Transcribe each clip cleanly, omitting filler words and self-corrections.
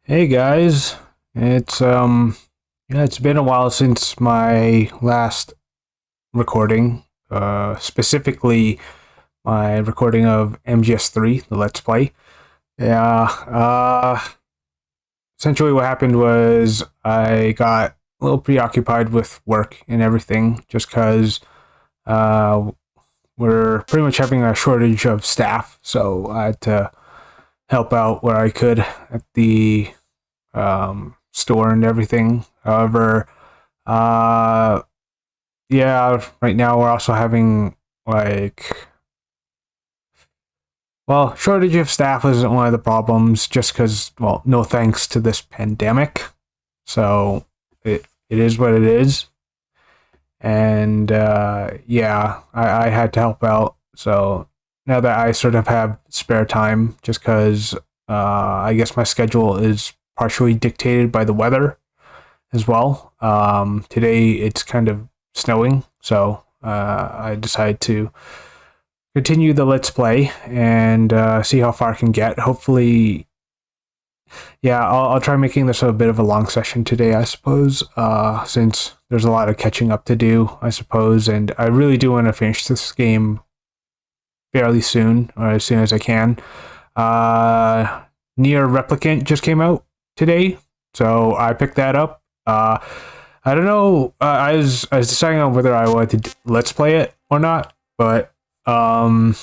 Hey guys, it's been a while since my last recording, specifically my recording of MGS3, the Let's Play. Yeah, essentially what happened was I got a little preoccupied with work and everything just because we're pretty much having a shortage of staff, so I had to help out where I could at the store and everything. However, yeah, right now we're also having shortage of staff isn't one of the problems just because, well, no thanks to this pandemic. So it is what it is. And yeah, I had to help out. So now that I sort of have spare time, just because I guess my schedule is partially dictated by the weather as well. Today it's kind of snowing, so I decided to continue the Let's Play and see how far I can get. Hopefully, yeah, I'll try making this a bit of a long session today, I suppose, since there's a lot of catching up to do, I suppose, and I really do want to finish this game fairly soon, or as soon as I can. Near Replicant just came out today, so I picked that up. I don't know. I was deciding on whether I wanted to Let's Play it or not, but we'll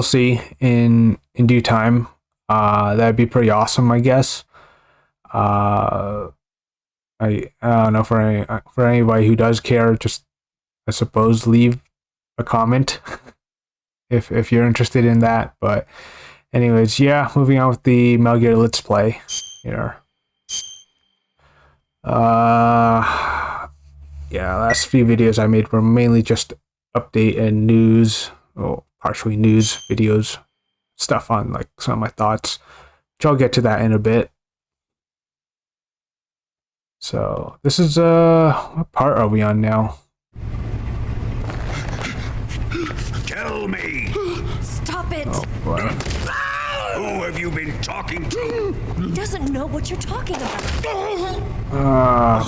see in due time. That'd be pretty awesome, I guess. I don't know, for anybody who does care, just I suppose leave a comment if you're interested in that. But anyways, yeah, moving on with the Metal Gear Let's Play here. Yeah, last few videos I made were mainly just update and news, or partially news videos, stuff on like some of my thoughts, which I'll get to that in a bit. So this is what part are we on now? Tell me! Stop it! Oh boy. Who have you been talking to? He doesn't know what you're talking about.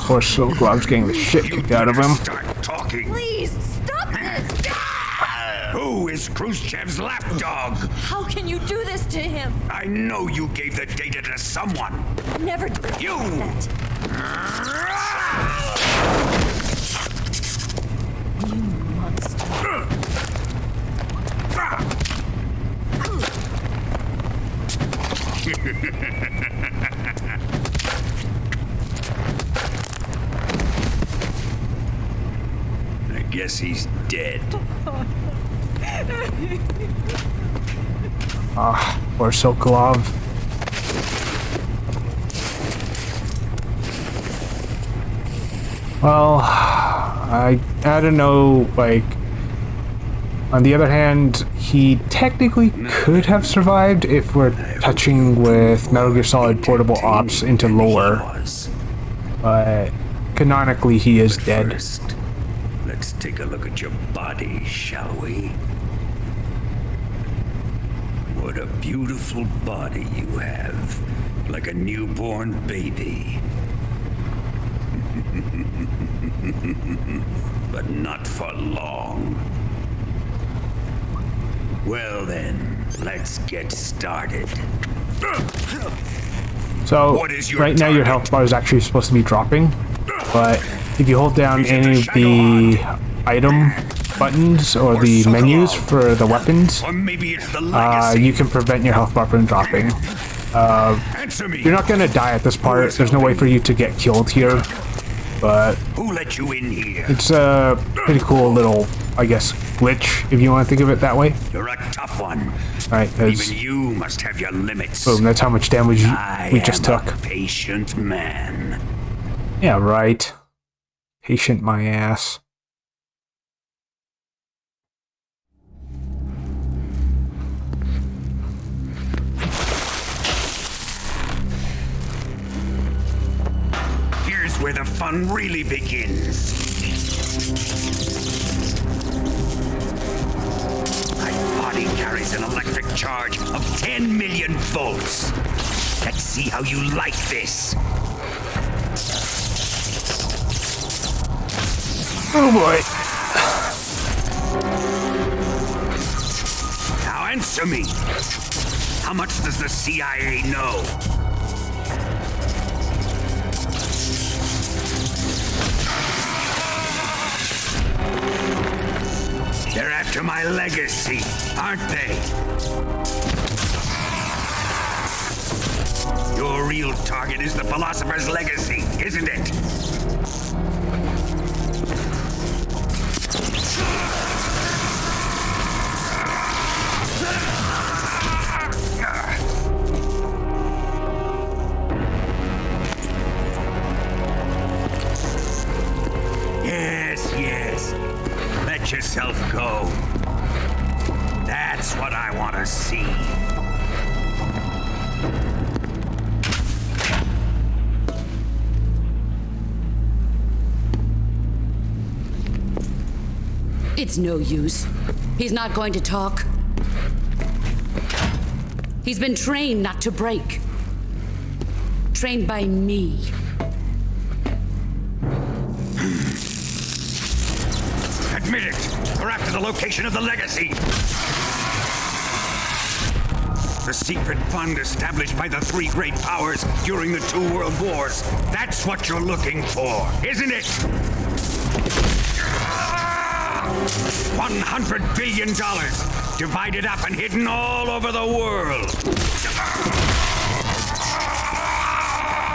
Poor Silk Glove's getting the shit kicked out of him. Start talking. Please, stop this! Who is Khrushchev's lapdog? How can you do this to him? I know you gave the data to someone. Never do You! that. You monster. I guess he's dead. Poor Silk Glove. Well, I don't know, like, on the other hand, he technically could have survived if we're touching with Metal Gear Solid Portable Ops into lore, but canonically he is dead. First, let's take a look at your body, shall we? What a beautiful body you have, like a newborn baby. But not for long. Well then, let's get started. So, What is your right now your target? health bar is actually supposed to be dropping, but if you hold down any of the item buttons or the menus for the weapons, Or maybe it's the legacy. you can prevent your health bar from dropping. Answer me. You're not gonna die at this part. There's no way for you to get killed here, but Who let you in here? it's a pretty cool little, I guess, glitch, if you want to think of it that way. You're a tough one. Right, because, Even you must have your limits. boom, that's how much damage I we just am took. a patient man. Yeah, right. Patient my ass. Here's where the fun really begins. My body carries an electric charge of 10 million volts. Let's see how you like this. Oh boy. Now answer me. How much does the CIA know? They're after my legacy, aren't they? Your real target is the philosopher's legacy, isn't it? Yes. Let yourself go. That's what I want to see. It's no use. He's not going to talk. He's been trained not to break. Trained by me. Admit it! We're after the location of the legacy! The secret fund established by the three great powers during the 2 world wars. That's what you're looking for, isn't it? $100 billion, divided up and hidden all over the world.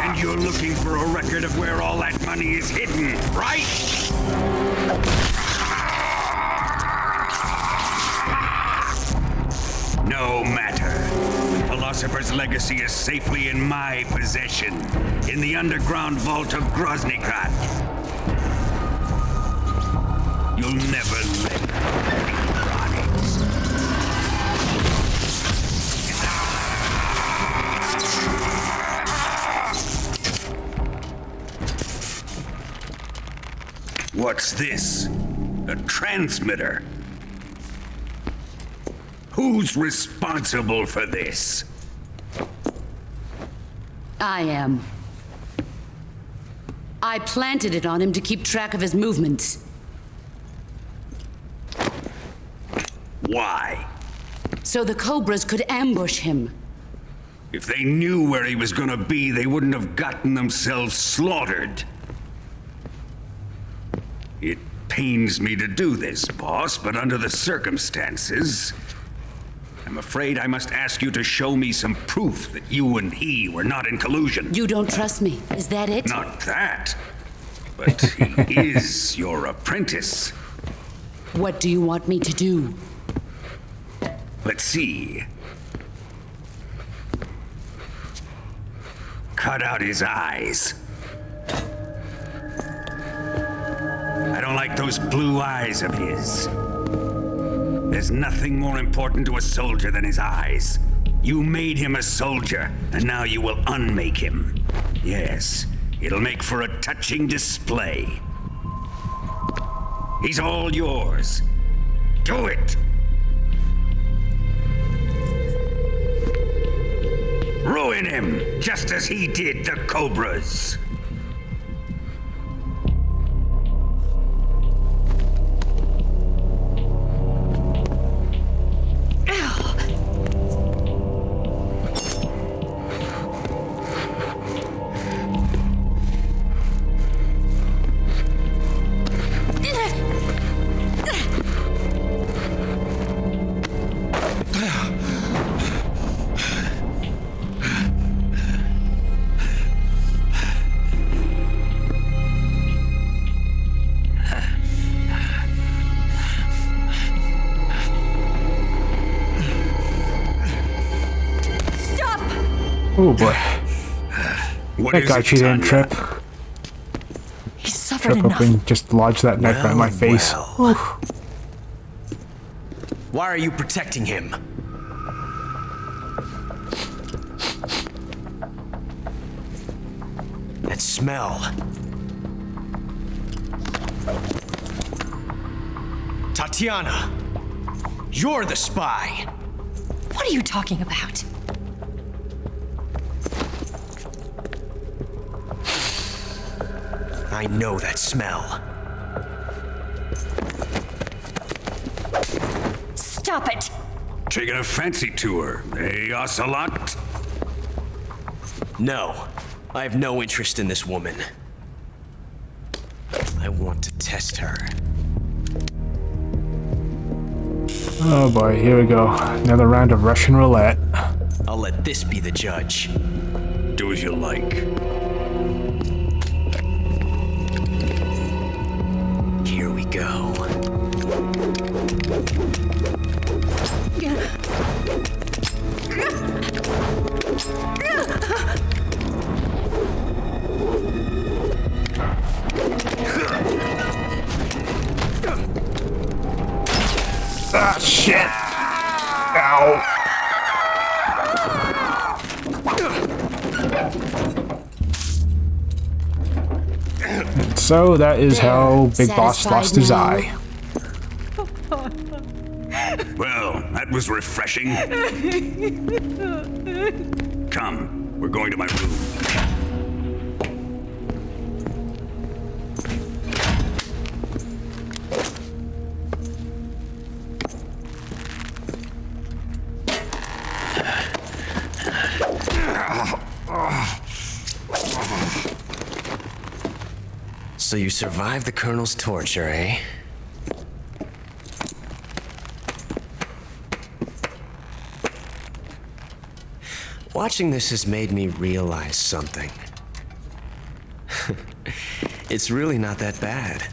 And you're looking for a record of where all that money is hidden, right? No matter. The philosopher's legacy is safely in my possession, in the underground vault of Groznygrad. You'll never let me run it. What's this? A transmitter? Who's responsible for this? I am. I planted it on him to keep track of his movements. Why? So the Cobras could ambush him. If they knew where he was gonna be, they wouldn't have gotten themselves slaughtered. It pains me to do this, boss, but under the circumstances, I'm afraid I must ask you to show me some proof that you and he were not in collusion. You don't trust me, is that it? Not that, but he is your apprentice. What do you want me to do? Let's see. Cut out his eyes. I don't like those blue eyes of his. There's nothing more important to a soldier than his eyes. You made him a soldier, and now you will unmake him. Yes, it'll make for a touching display. He's all yours. Do it! Ruin him, just as he did the Cobras. Oh boy. What Thank is God it, she didn't Tanya? trip. He suffered Trip up enough. and just lodge that knife right in my face. well. Oof. Why are you protecting him? That smell. Tatiana, you're the spy. What are you talking about? I know that smell. Stop it! Taking a fancy tour, eh, Ocelot? No, I have no interest in this woman. I want to test her. Oh boy, here we go. Another round of Russian roulette. I'll let this be the judge. Do as you like. Here we go. Ah, shit! Ow! And so that is how Big Boss lost his eye. Well, that was refreshing. Come, we're going to my room. So you survived the Colonel's torture, eh? Watching this has made me realize something. It's really not that bad.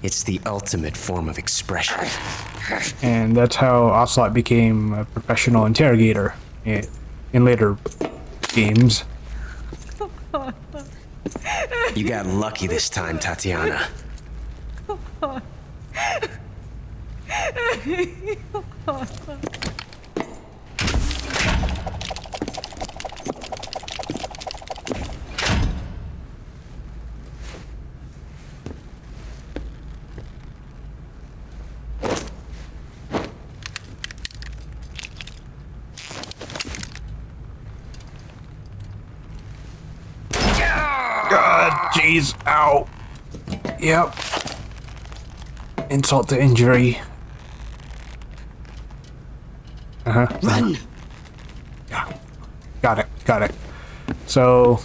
It's the ultimate form of expression. And that's how Ocelot became a professional interrogator in later games. You got lucky this time, Tatiana. God, jeez, ow. Yep. Insult to injury. Run! Yeah. Got it. So,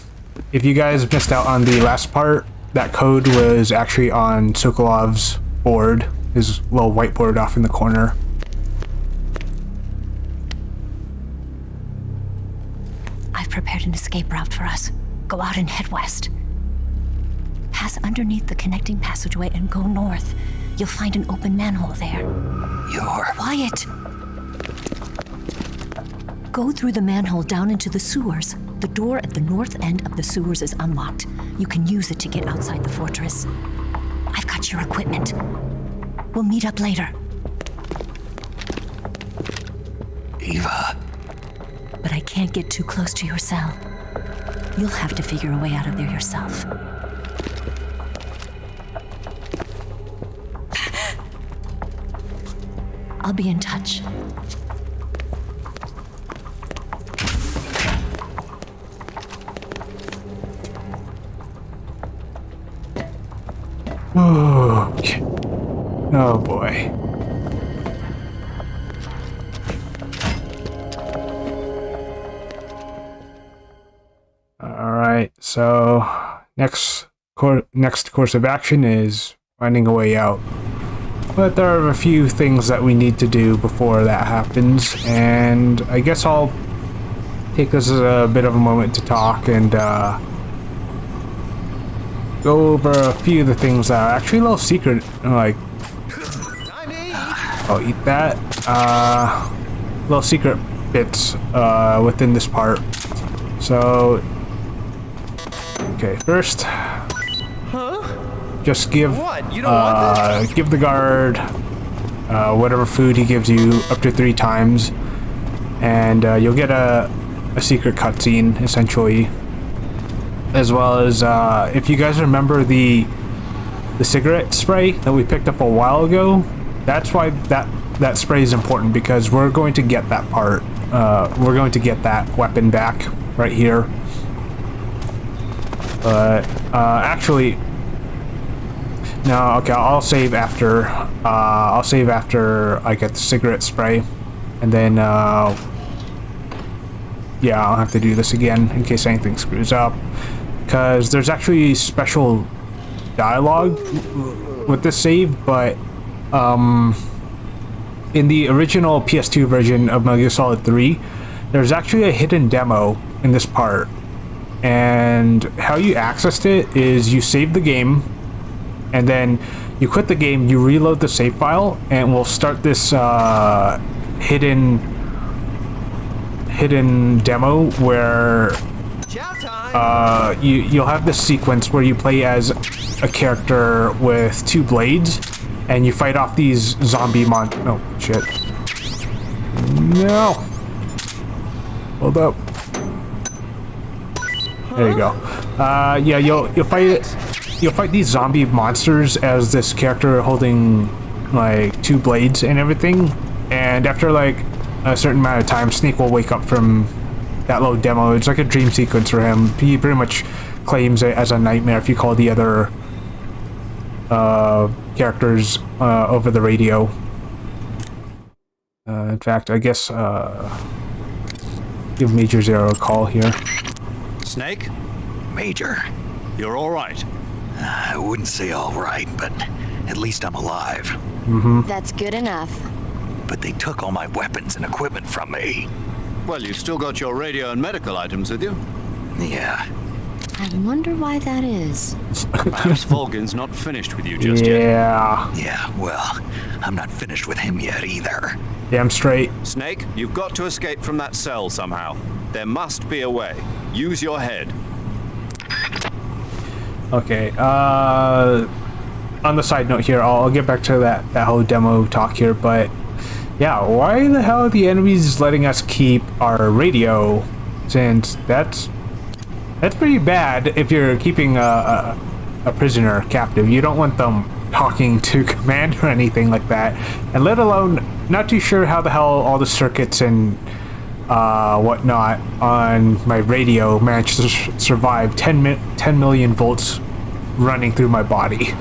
if you guys missed out on the last part, that code was actually on Sokolov's board, his little whiteboard off in the corner. I've prepared an escape route for us. Go out and head west. Pass underneath the connecting passageway and go north. You'll find an open manhole there. You're... Quiet! Go through the manhole down into the sewers. The door at the north end of the sewers is unlocked. You can use it to get outside the fortress. I've got your equipment. We'll meet up later. Eva. But I can't get too close to your cell. You'll have to figure a way out of there yourself. I'll be in touch. Okay. Oh boy. Alright, so next course of action is finding a way out. But there are a few things that we need to do before that happens, and I guess I'll take this as a bit of a moment to talk and go over a few of the things that are actually a little secret, like, I'll eat that, little secret bits within this part. So, okay, first, just give give the guard whatever food he gives you up to 3 times, and you'll get a secret cutscene, essentially. As well as, if you guys remember the cigarette spray that we picked up a while ago, that's why that spray is important, because we're going to get that part. We're going to get that weapon back right here. But actually, no. Okay, I'll save after. I'll save after I get the cigarette spray, and then yeah, I'll have to do this again in case anything screws up. Because there's actually special dialogue with this save, but in the original PS2 version of Metal Gear Solid 3, there's actually a hidden demo in this part. And how you accessed it is you save the game, and then you quit the game, you reload the save file, and we'll start this hidden demo where you'll have this sequence where you play as a character with 2 blades, and you fight off these zombie oh shit. No. Hold up. There you go. Yeah, you'll fight these zombie monsters as this character holding like 2 blades and everything. And after like a certain amount of time, Snake will wake up from that little demo. It's like a dream sequence for him. He pretty much claims it as a nightmare if you call the other characters over the radio. In fact, I guess give Major Zero a call here. Snake? Major, You're all right. I wouldn't say all right, but at least I'm alive. That's good enough. But they took all my weapons and equipment from me. Well, you've still got your radio and medical items with you. Yeah. I wonder why that is. Perhaps Volgin's not finished with you just yet. Yeah, well, I'm not finished with him yet either. Damn straight. Snake, you've got to escape from that cell somehow. There must be a way. Use your head. Okay, on the side note here, I'll get back to that whole demo talk here, but yeah, why the hell are the enemies letting us keep our radio? Since that's pretty bad if you're keeping a prisoner captive. You don't want them talking to command or anything like that, and let alone, not too sure how the hell all the circuits and whatnot on my radio managed to survive 10 million volts running through my body.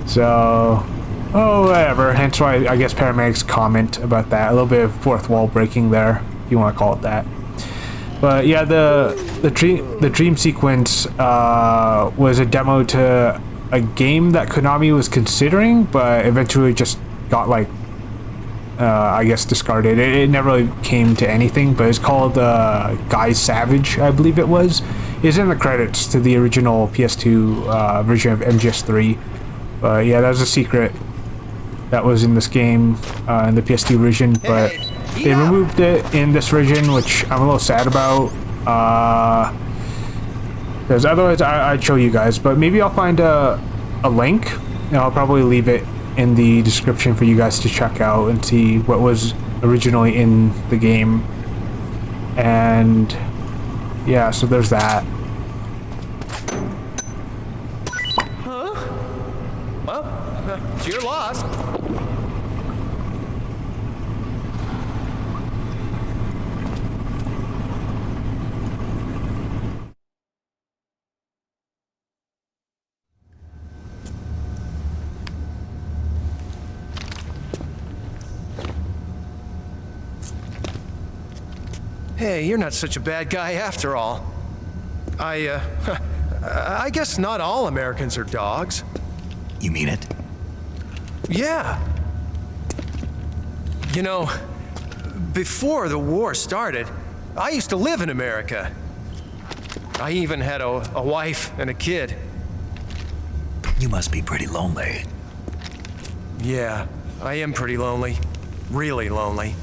So, oh, whatever. Hence why I guess paramedics comment about that. A little bit of fourth wall breaking there, if you want to call it that. But yeah, the dream sequence was a demo to a game that Konami was considering, but eventually just got like I guess discarded. It never really came to anything, but it's called Guy Savage, I believe it was. It's in the credits to the original PS2 version of MGS3. But yeah, that was a secret that was in this game in the PS2 version, but they removed it in this version, which I'm a little sad about. Because otherwise I'd show you guys, but maybe I'll find a link, and I'll probably leave it in the description for you guys to check out and see what was originally in the game. And yeah, so there's that. Well, it's your loss. Hey, you're not such a bad guy after all. I guess not all Americans are dogs. You mean it? Yeah. You know, before the war started, I used to live in America. I even had a wife and a kid. You must be pretty lonely. Yeah, I am pretty lonely. Really lonely.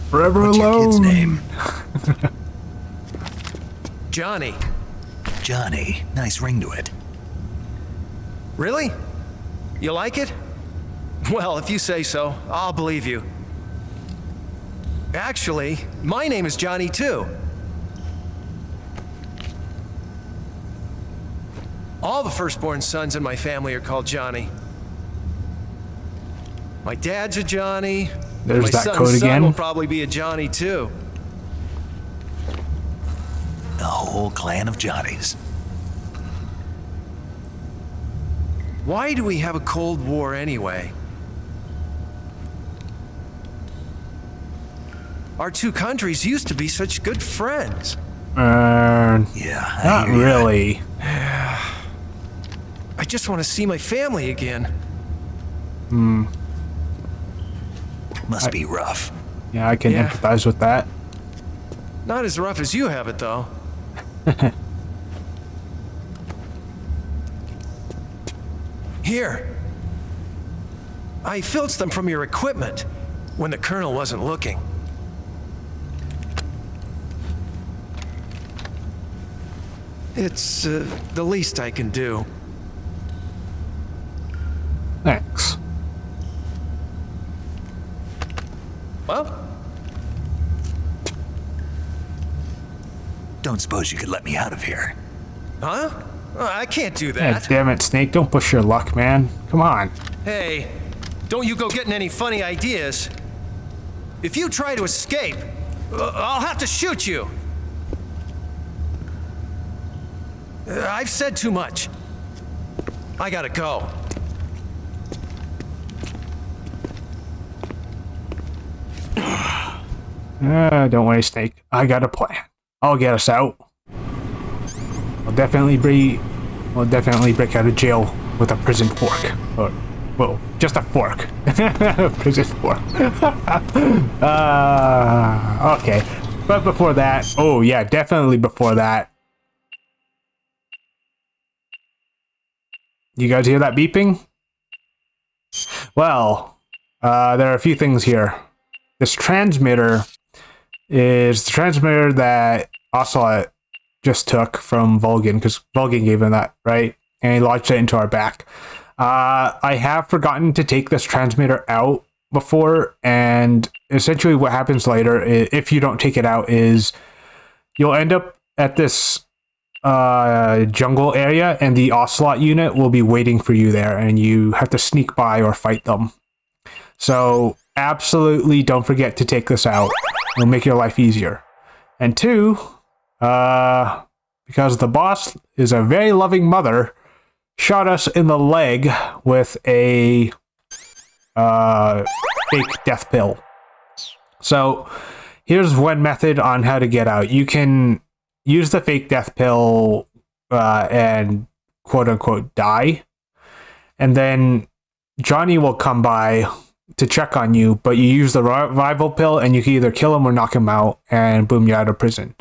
Forever What's alone. your kid's name? Johnny. Johnny. Nice ring to it. Really? You like it? Well, if you say so, I'll believe you. Actually, my name is Johnny too. All the firstborn sons in my family are called Johnny. My dad's a Johnny. There's my that son's code son again. will probably be a Johnny too. The whole clan of Johnnies. Why do we have a Cold War anyway? Our two countries used to be such good friends. Yeah, Not really. I just want to see my family again. Must be rough. Yeah, I can Yeah. empathize with that. Not as rough as you have it, though. Here. I filched them from your equipment when the colonel wasn't looking. It's the least I can do. Thanks. Well, Don't suppose you could let me out of here? huh? I can't do God that. damn it, Snake. Don't push your luck, man. Come on. Hey, don't you go getting any funny ideas. If you try to escape, I'll have to shoot you. I've said too much. I gotta go. Don't worry, Snake. I got a plan. I'll get us out. We'll definitely break out of jail with a prison fork. Or, well, just a fork. Prison fork. Okay. But before that, oh yeah, definitely before that. You guys hear that beeping? Well, there are a few things here. This transmitter is the transmitter that Ocelot just took from Vulcan, because Vulcan gave him that, right? And he lodged it into our back. I have forgotten to take this transmitter out before, and essentially what happens later, if you don't take it out, is you'll end up at this jungle area, and the Ocelot unit will be waiting for you there, and you have to sneak by or fight them. So absolutely don't forget to take this out. It'll make your life easier. And two, because the boss is a very loving mother, shot us in the leg with a fake death pill. So here's one method on how to get out. You can use the fake death pill and quote unquote die. And then Johnny will come by to check on you, but you use the revival pill and you can either kill him or knock him out, and boom, you're out of prison.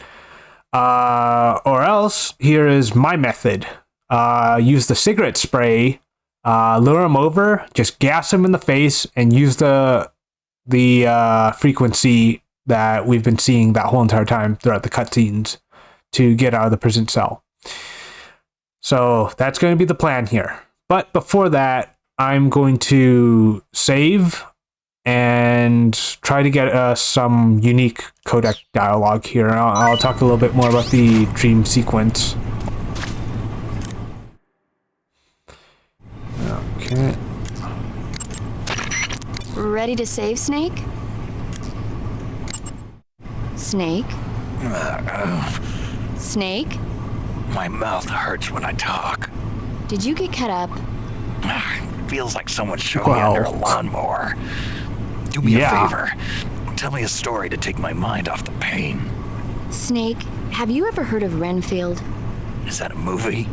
Or else, here is my method. Use the cigarette spray, lure him over, just gas him in the face, and use the frequency that we've been seeing that whole entire time throughout the cutscenes to get out of the prison cell. So that's going to be the plan here. But before that, I'm going to save and try to get some unique codec dialogue here. I'll talk a little bit more about the dream sequence. Okay. Ready to save, Snake? Snake? Snake? My mouth hurts when I talk. Did you get cut up? Feels like someone shoved me under a lawnmower. Do me a favor. Tell me a story to take my mind off the pain. Snake, have you ever heard of Renfield? Is that a movie?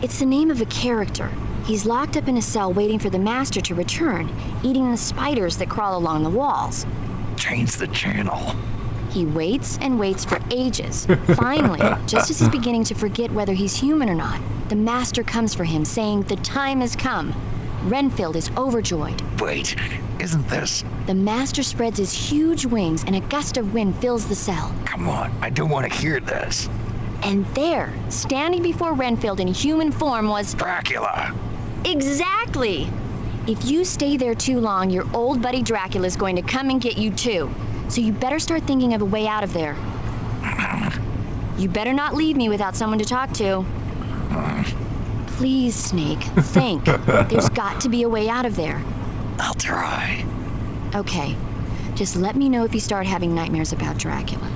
It's the name of a character. He's locked up in a cell waiting for the master to return, eating the spiders that crawl along the walls. Change the channel. He waits and waits for ages. Finally, just as he's beginning to forget whether he's human or not, the master comes for him, saying the time has come. Renfield is overjoyed. Wait, isn't this... The master spreads his huge wings and a gust of wind fills the cell. Come on, I don't want to hear this. And there, standing before Renfield in human form was... Dracula! Exactly! If you stay there too long, your old buddy Dracula's going to come and get you too. So you better start thinking of a way out of there. You better not leave me without someone to talk to. Please, Snake, think. There's got to be a way out of there. I'll try. Okay. Just let me know if you start having nightmares about Dracula.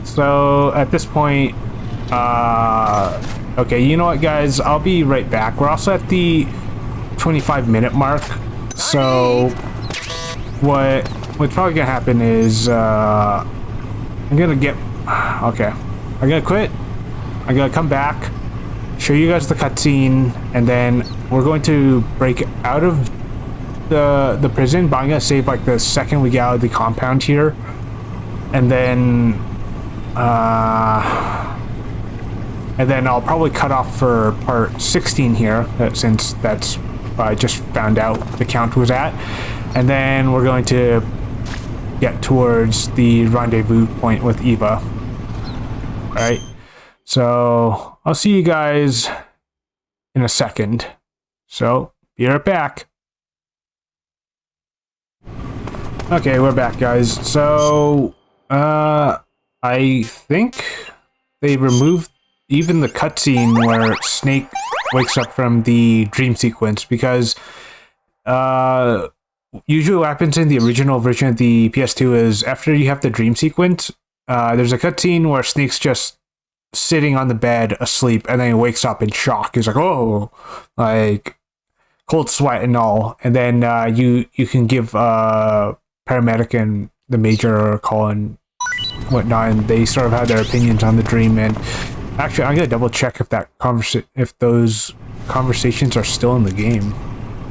So at this point, Okay, you know what, guys? I'll be right back. We're also at the 25-minute mark. So, what's probably gonna happen is, I'm gonna get... Okay. I'm gonna quit. I'm gonna come back, show you guys the cutscene, and then we're going to break out of the prison, but I'm gonna save like the second we get out of the compound here. And then I'll probably cut off for part 16 here, since that's I just found out the count was at. And then we're going to get towards the rendezvous point with Eva. Alright, so I'll see you guys in a second. So, be right back. Okay, we're back, guys. So, I think they removed even the cutscene where Snake wakes up from the dream sequence, because usually what happens in the original version of the PS2 is after you have the dream sequence, there's a cutscene where Snake's just sitting on the bed asleep, and then he wakes up in shock. He's like, oh, like cold sweat and all. And then you can give paramedic and the major a call and whatnot, and they sort of have their opinions on the dream. And actually, I'm gonna double check if those conversations are still in the game.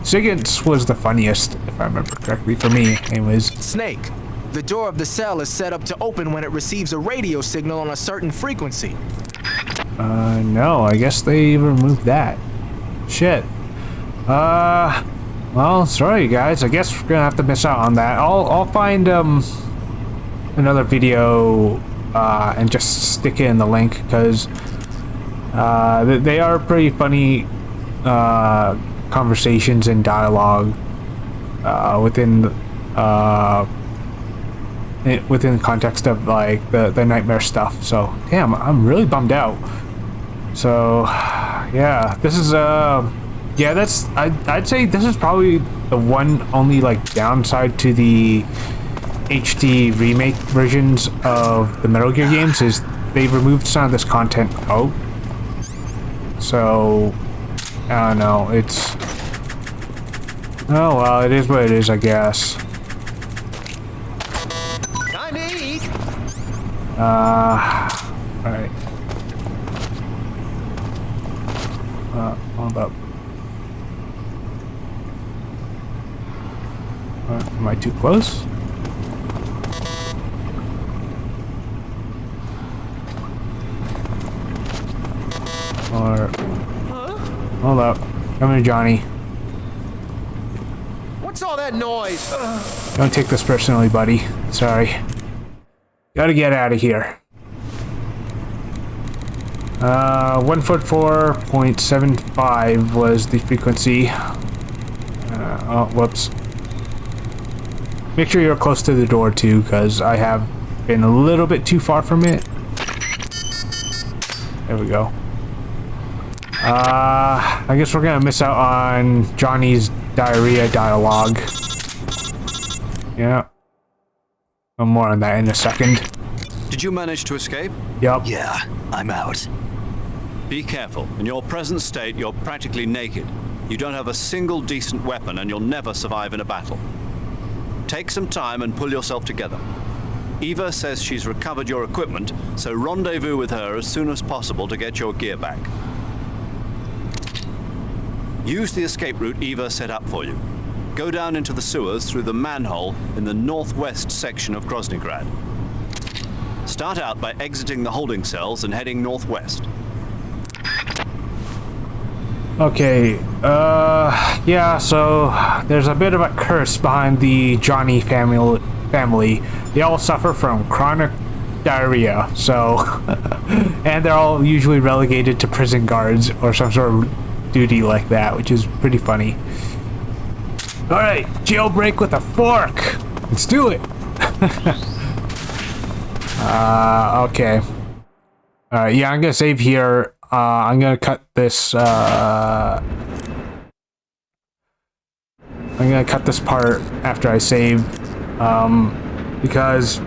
Siggins was the funniest, if I remember correctly, for me, anyways. Snake, the door of the cell is set up to open when it receives a radio signal on a certain frequency. No, I guess they removed that. Shit. Well, sorry guys, I guess we're gonna have to miss out on that. I'll find, another video, and just stick it in the link, because, they are pretty funny, conversations and dialogue, within the context of, like, the nightmare stuff. So, damn, I'm really bummed out. So, yeah, this is, yeah, that's, I'd say this is probably the only, like, downside to the HD remake versions of the Metal Gear games, is they removed some of this content out. So, I don't know, it's... Oh, well, it is what it is, I guess. Alright. Hold up. Am I too close? Or... Hold up. Come here, Johnny. What's all that noise? Don't take this personally, buddy. Sorry. Gotta get out of here. 144.75 was the frequency. Oh, whoops. Make sure you're close to the door too, because I have been a little bit too far from it. There we go. I guess we're gonna miss out on Johnny's diarrhea dialogue. Yeah. No more on that in a second. Did you manage to escape? Yep. Yeah, I'm out. Be careful. In your present state, you're practically naked. You don't have a single decent weapon, and you'll never survive in a battle. Take some time and pull yourself together. Eva says she's recovered your equipment, so rendezvous with her as soon as possible to get your gear back. Use the escape route Eva set up for you. Go down into the sewers through the manhole in the northwest section of Groznygrad. Start out by exiting the holding cells and heading northwest. Okay, yeah, so there's a bit of a curse behind the Johnny family. They all suffer from chronic diarrhea, so... and they're all usually relegated to prison guards or some sort of duty like that, which is pretty funny. Alright, jailbreak with a fork! Let's do it! Okay. Alright, yeah, I'm gonna save here. I'm gonna cut this, I'm gonna cut this part after I save, because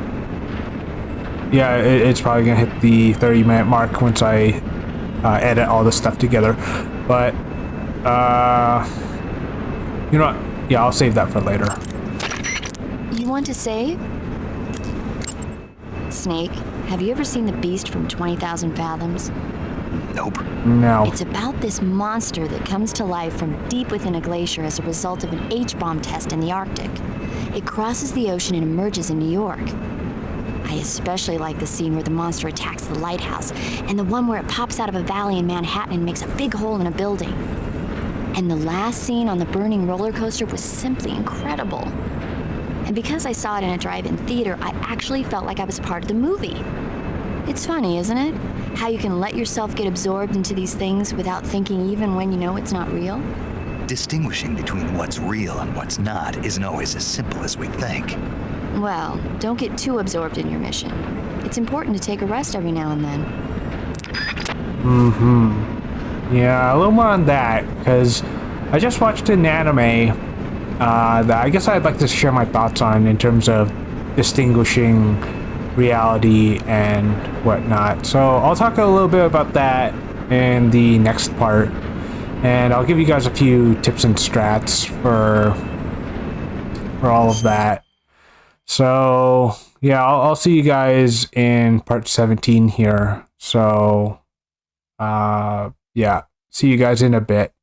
yeah, it's probably gonna hit the 30-minute mark once I edit all this stuff together. But you know what? Yeah, I'll save that for later. You want to save? Snake, have you ever seen The Beast from 20,000 Fathoms? Nope. No. It's about this monster that comes to life from deep within a glacier as a result of an H-bomb test in the Arctic. It crosses the ocean and emerges in New York. I especially like the scene where the monster attacks the lighthouse, and the one where it pops out of a valley in Manhattan and makes a big hole in a building. And the last scene on the burning roller coaster was simply incredible. And because I saw it in a drive-in theater, I actually felt like I was part of the movie. It's funny, isn't it? How you can let yourself get absorbed into these things without thinking even when you know it's not real? Distinguishing between what's real and what's not isn't always as simple as we think. Well, don't get too absorbed in your mission. It's important to take a rest every now and then. Yeah, a little more on that, because I just watched an anime that I guess I'd like to share my thoughts on in terms of distinguishing reality and whatnot. So I'll talk a little bit about that in the next part, and I'll give you guys a few tips and strats for all of that. So yeah, I'll see you guys in part 17 here. So yeah, see you guys in a bit.